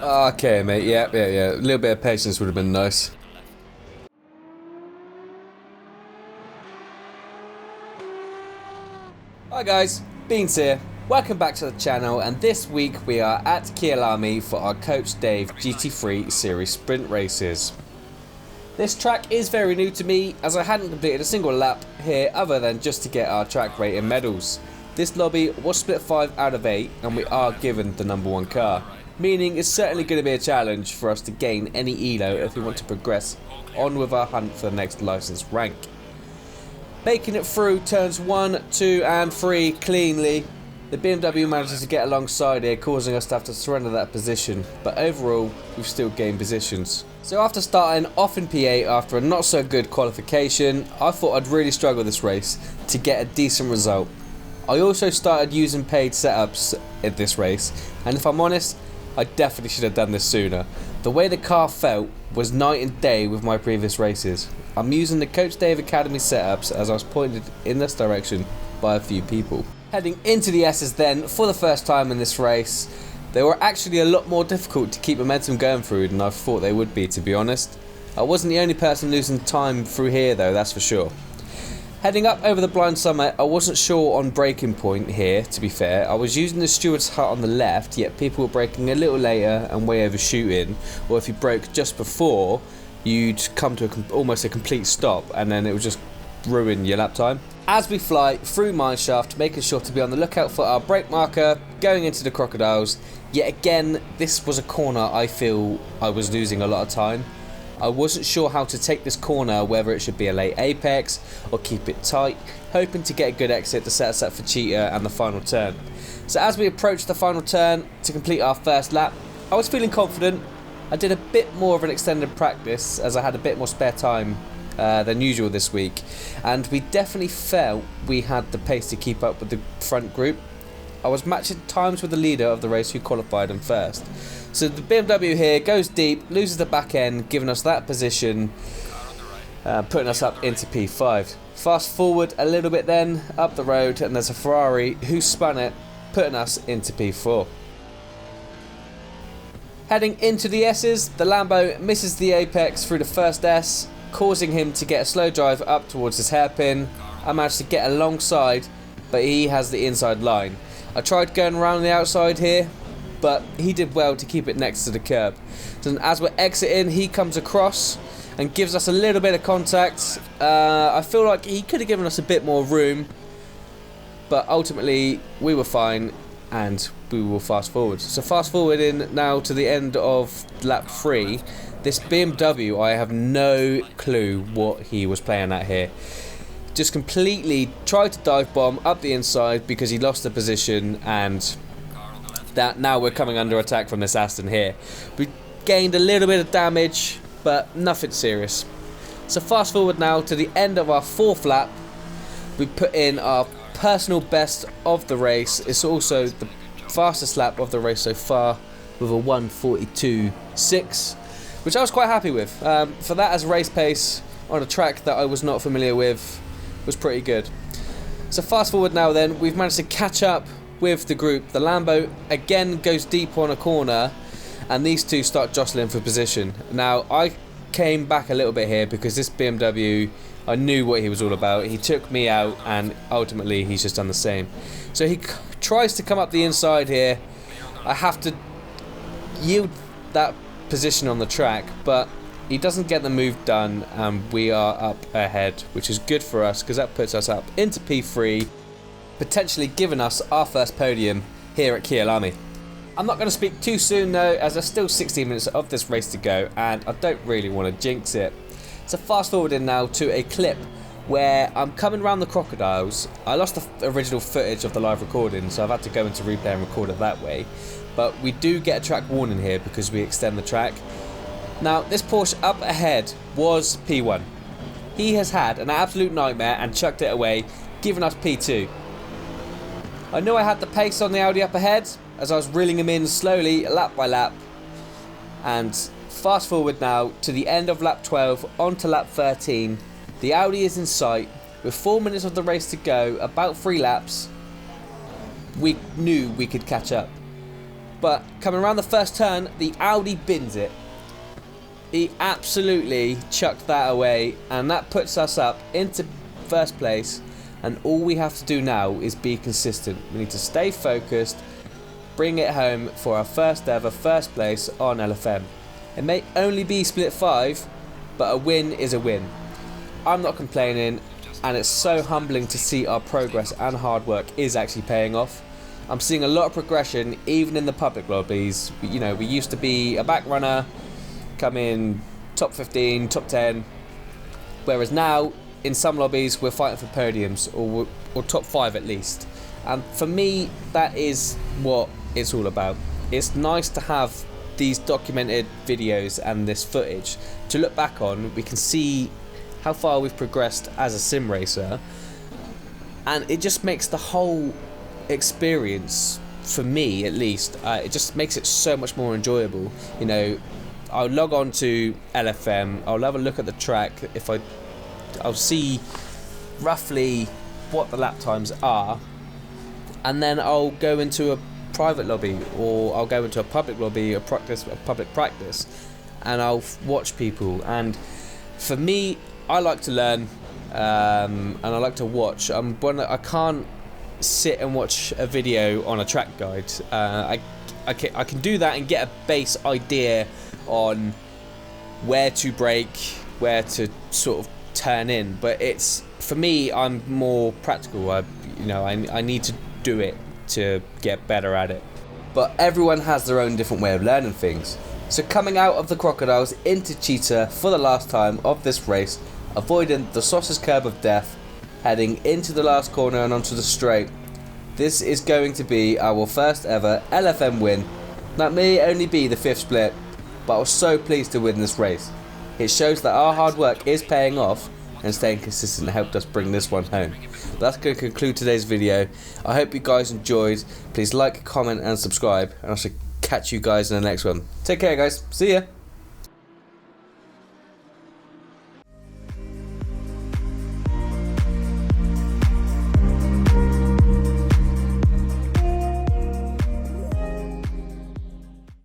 Okay, mate. Yeah. A little bit of patience would have been nice. Hi guys, Beans here. Welcome back to the channel, and this week we are at Kyalami for our Coach Dave GT3 series sprint races. This track is very new to me, as I hadn't completed a single lap here other than just to get our track rating medals. This lobby was split 5 out of 8 and we are given the number 1 car, meaning it's certainly going to be a challenge for us to gain any elo if we want to progress on with our hunt for the next licensed rank. Making it through turns 1, 2 and 3 cleanly, the BMW manages to get alongside here, causing us to have to surrender that position, but overall we've still gained positions. So after starting off in P8 after a not so good qualification, I thought I'd really struggle this race to get a decent result. I also started using paid setups in this race, and if I'm honest, I definitely should have done this sooner. The way the car felt was night and day with my previous races. I'm using the Coach Dave Academy setups as I was pointed in this direction by a few people. Heading into the S's then, for the first time in this race, they were actually a lot more difficult to keep momentum going through than I thought they would be, to be honest. I wasn't the only person losing time through here though, that's for sure. Heading up over the blind summit, I wasn't sure on braking point here, to be fair. I was using the steward's hut on the left, yet people were braking a little later and way overshooting, or if you broke just before, you'd come to almost a complete stop and then it would just ruin your lap time. As we fly through mineshaft, making sure to be on the lookout for our brake marker, going into the crocodiles. Yet again, this was a corner I feel I was losing a lot of time. I wasn't sure how to take this corner, whether it should be a late apex or keep it tight, hoping to get a good exit to set us up for cheetah and the final turn. So as we approached the final turn to complete our first lap, I was feeling confident. I did a bit more of an extended practice as I had a bit more spare time than usual this week, and we definitely felt we had the pace to keep up with the front group. I was matching times with the leader of the race who qualified him first. So the BMW here goes deep, loses the back end, giving us that position, putting us up into P5. Fast forward a little bit then, up the road, and there's a Ferrari who spun it, putting us into P4. Heading into the S's, the Lambo misses the apex through the first S, causing him to get a slow drive up towards his hairpin. I managed to get alongside, but he has the inside line. I tried going around the outside here, but he did well to keep it next to the curb. So as we're exiting, he comes across and gives us a little bit of contact. I feel like he could have given us a bit more room, but ultimately we were fine and we will fast forward. So fast forwarding now to the end of lap 3, this BMW, I have no clue what he was playing at here. Just completely tried to dive bomb up the inside because he lost the position, and that now we're coming under attack from this Aston here. We gained a little bit of damage, but nothing serious. So fast forward now to the end of our 4th lap. We put in our personal best of the race. It's also the fastest lap of the race so far with a 1:42.6, which I was quite happy with. For that as race pace on a track that I was not familiar with, was pretty good. So fast forward now then, we've managed to catch up with the group. The Lambo again goes deep on a corner and these two start jostling for position. Now I came back a little bit here because this BMW, I knew what he was all about. He took me out and ultimately he's just done the same. So he tries to come up the inside here. I have to yield that position on the track, but he doesn't get the move done and we are up ahead, which is good for us because that puts us up into P3, potentially giving us our first podium here at Kyalami. I'm not going to speak too soon though, as there's still 16 minutes of this race to go and I don't really want to jinx it. So fast forwarding now to a clip where I'm coming around the crocodiles. I lost the original footage of the live recording, so I've had to go into replay and record it that way. But we do get a track warning here because we extend the track. Now this Porsche up ahead was P1. He has had an absolute nightmare and chucked it away, giving us P2. I knew I had the pace on the Audi up ahead as I was reeling him in slowly, lap by lap. And fast forward now to the end of lap 12, onto lap 13. The Audi is in sight. With 4 minutes of the race to go, about 3 laps, we knew we could catch up. But coming around the first turn, the Audi bins it. He absolutely chucked that away, and that puts us up into first place. And all we have to do now is be consistent. We need to stay focused, bring it home for our first ever first place on LFM. It may only be split 5, but a win is a win. I'm not complaining, and it's so humbling to see our progress and hard work is actually paying off. I'm seeing a lot of progression even in the public lobbies. You know, we used to be a back runner, come in top 15, top 10, whereas now in some lobbies we're fighting for podiums or top 5 at least. And for me, that is what it's all about. It's nice to have these documented videos and this footage to look back on. We can see how far we've progressed as a sim racer, and it just makes the whole experience, for me at least, it just makes it so much more enjoyable. You know, I'll log on to LFM, I'll have a look at the track, I'll see roughly what the lap times are, and then I'll go into a private lobby, or I'll go into a public lobby, a public practice, and I'll watch people. And for me, I like to learn, and I like to watch. I can't sit and watch a video on a track guide. I can do that and get a base idea on where to brake, where to sort of turn in, but it's, for me, I'm more practical. I need to do it to get better at it. But everyone has their own different way of learning things. So coming out of the crocodiles into Cheetah for the last time of this race, avoiding the sausage curb of death, heading into the last corner and onto the straight. This is going to be our first ever LFM win. That may only be the 5th split, but I was so pleased to win this race. It shows that our hard work is paying off, and staying consistent helped us bring this one home. But that's going to conclude today's video. I hope you guys enjoyed. Please like, comment and subscribe, and I shall catch you guys in the next one. Take care guys, see ya.